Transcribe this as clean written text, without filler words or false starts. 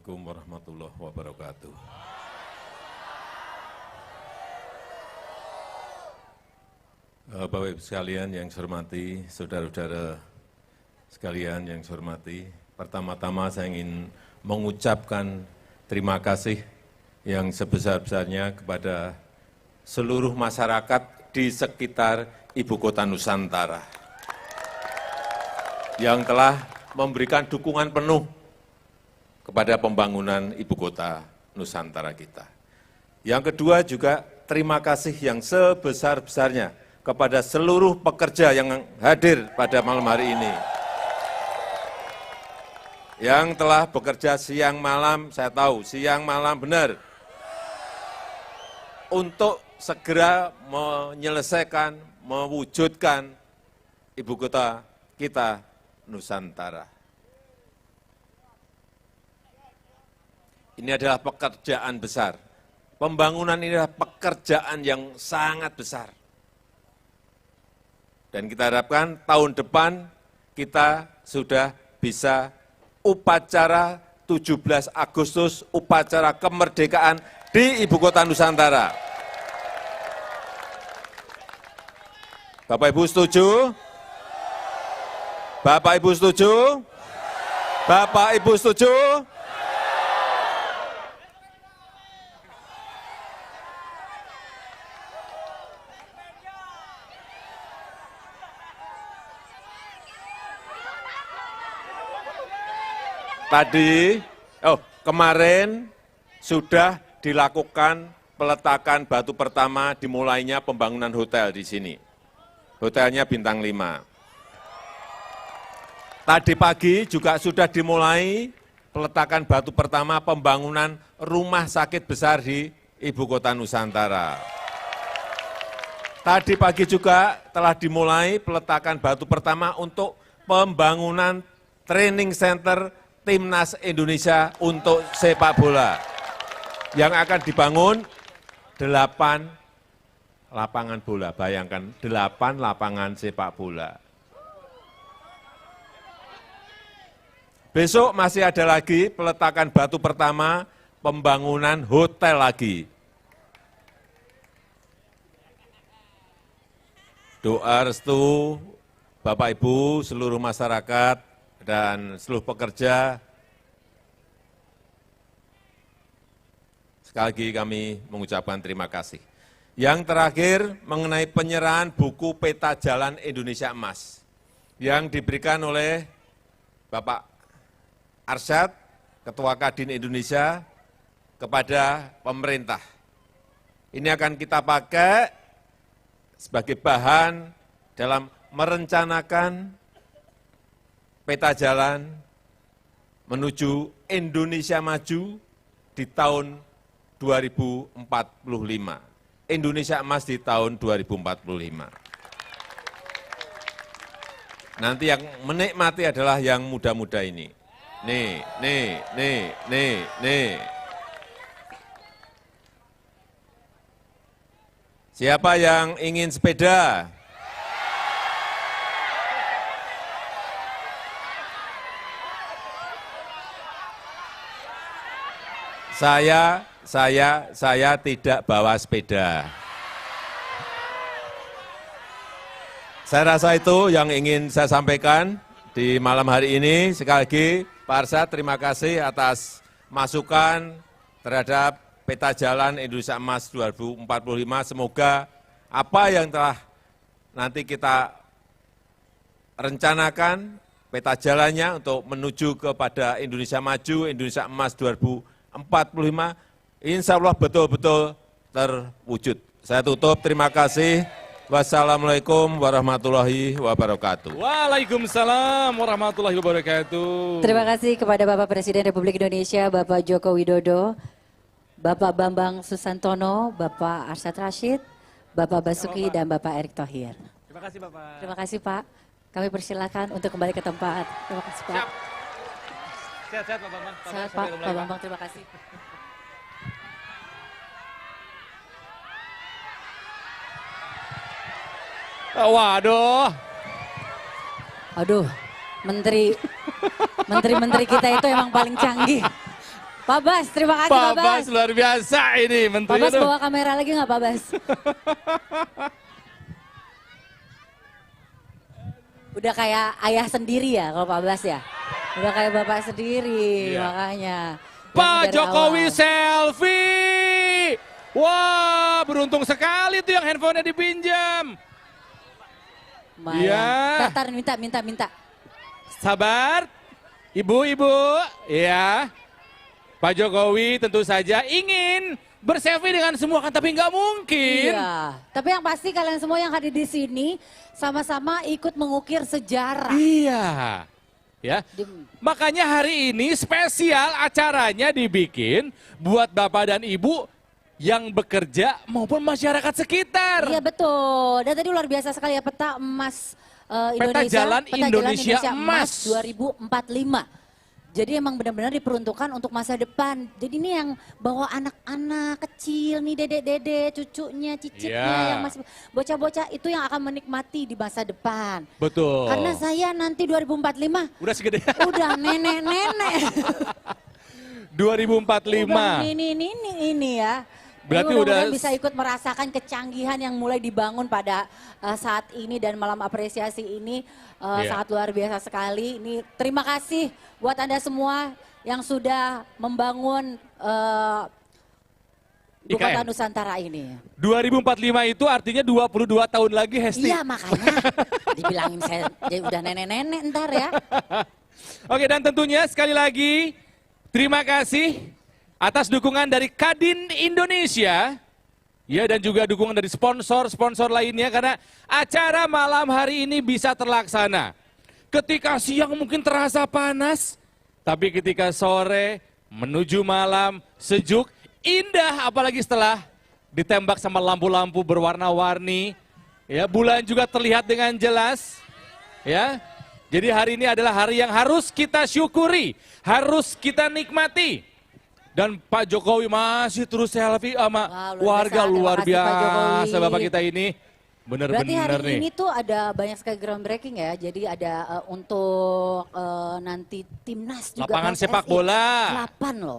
Assalamualaikum warahmatullahi wabarakatuh. Bapak Ibu sekalian yang saya hormati, saudara-saudara sekalian yang saya hormati, pertama-tama saya ingin mengucapkan terima kasih yang sebesar-besarnya kepada seluruh masyarakat di sekitar Ibu Kota Nusantara yang telah memberikan dukungan penuh kepada pembangunan Ibu Kota Nusantara kita. Yang kedua juga terima kasih yang sebesar-besarnya kepada seluruh pekerja yang hadir pada malam hari ini. Yang telah bekerja siang malam, saya tahu siang malam benar, untuk segera menyelesaikan, mewujudkan Ibu Kota kita Nusantara. Ini adalah pekerjaan besar. Pembangunan ini adalah pekerjaan yang sangat besar. Dan kita harapkan tahun depan kita sudah bisa upacara 17 Agustus, upacara kemerdekaan di Ibu Kota Nusantara. Bapak Ibu setuju? Bapak Ibu setuju? Bapak Ibu setuju? Kemarin sudah dilakukan peletakan batu pertama dimulainya pembangunan hotel di sini. Hotelnya bintang 5. Tadi pagi juga sudah dimulai peletakan batu pertama pembangunan rumah sakit besar di Ibu Kota Nusantara. Tadi pagi juga telah dimulai peletakan batu pertama untuk pembangunan training center Timnas Indonesia untuk sepak bola yang akan dibangun 8 lapangan bola. Bayangkan 8 lapangan sepak bola. Besok masih ada lagi peletakan batu pertama pembangunan hotel lagi. Doa restu Bapak Ibu, seluruh masyarakat, dan seluruh pekerja, sekali lagi kami mengucapkan terima kasih. Yang terakhir mengenai penyerahan buku Peta Jalan Indonesia Emas yang diberikan oleh Bapak Arsyad, Ketua Kadin Indonesia, kepada pemerintah. Ini akan kita pakai sebagai bahan dalam merencanakan peta jalan menuju Indonesia maju di tahun 2045. Indonesia emas di tahun 2045. Nanti yang menikmati adalah yang muda-muda ini. Nih. Siapa yang ingin sepeda? Saya tidak bawa sepeda. Saya rasa itu yang ingin saya sampaikan di malam hari ini. Sekali lagi, Pak Arsyad, terima kasih atas masukan terhadap peta jalan Indonesia Emas 2045. Semoga apa yang telah nanti kita rencanakan, peta jalannya untuk menuju kepada Indonesia Maju, Indonesia Emas 2045, insya Allah betul-betul terwujud. Saya tutup, terima kasih. Wassalamualaikum warahmatullahi wabarakatuh. Waalaikumsalam warahmatullahi wabarakatuh. Terima kasih kepada Bapak Presiden Republik Indonesia, Bapak Joko Widodo, Bapak Bambang Susantono, Bapak Arsyad Rashid, Bapak Basuki, dan Bapak Erick Thohir. Terima kasih Bapak. Terima kasih Pak. Kami persilakan untuk kembali ke tempat. Terima kasih Pak. Sehat-sehat Pak Bambang. Sehat Pak, Pak Bambang, terima kasih. Waduh. Aduh, menteri kita itu emang paling canggih. Pak Bas, terima kasih Pak Pak Bas. Bas luar biasa ini Pak menterinya Bas tuh. bawa kamera lagi nggak Pak Bas? Udah kayak ayah sendiri ya kalau Pak Bas ya? Udah kayak bapak sendiri Iya. makanya. Pak Dari Jokowi awal. selfie. Wah, beruntung sekali tuh yang handphonenya dipinjam. Lumayan. Iya. Tar, minta. Sabar, ibu, ya. Pak Jokowi tentu saja ingin berselfie dengan semua kan, tapi nggak mungkin. Iya. Tapi yang pasti kalian semua yang hadir di sini sama-sama ikut mengukir sejarah. Iya. Ya. Di- Makanya hari ini spesial acaranya dibikin buat Bapak dan Ibu yang bekerja maupun masyarakat sekitar. Iya betul. Dan tadi luar biasa sekali ya peta emas Peta Jalan Indonesia Emas 2045. Jadi emang benar-benar diperuntukkan untuk masa depan. Jadi ini yang bawa anak-anak kecil nih, dedek-dedek, cucunya, cicitnya Iya. yang masih bocah-bocah itu yang akan menikmati di masa depan. Betul. Karena saya nanti 2045 Udah segede. udah nenek-nenek. 2045. Ini ya. Berarti Mudah-mudahan udah- bisa ikut merasakan kecanggihan yang mulai dibangun pada saat ini dan malam apresiasi ini Iya. sangat luar biasa sekali. Ini terima kasih buat Anda semua yang sudah membangun Ibu Kota IKN. Nusantara ini. 2045 itu artinya 22 tahun lagi, Hesti. Iya makanya dibilangin saya jadi udah nenek-nenek ntar ya. Oke, dan tentunya sekali lagi terima kasih atas dukungan dari Kadin Indonesia. Ya, dan juga dukungan dari sponsor-sponsor lainnya karena acara malam hari ini bisa terlaksana. Ketika siang mungkin terasa panas, tapi ketika sore menuju malam sejuk, indah apalagi setelah ditembak sama lampu-lampu berwarna-warni. Ya, bulan juga terlihat dengan jelas. Ya. Jadi hari ini adalah hari yang harus kita syukuri, harus kita nikmati. Dan Pak Jokowi masih terus selfie sama Wah, luar warga biasa. luar Terima kasih, Pak biasa Jokowi. Bapak kita ini. Berarti Bener-bener hari nih. ini tuh ada banyak sekali groundbreaking ya. Jadi ada untuk nanti timnas juga Lapangan PSSI. sepak bola. 8 loh.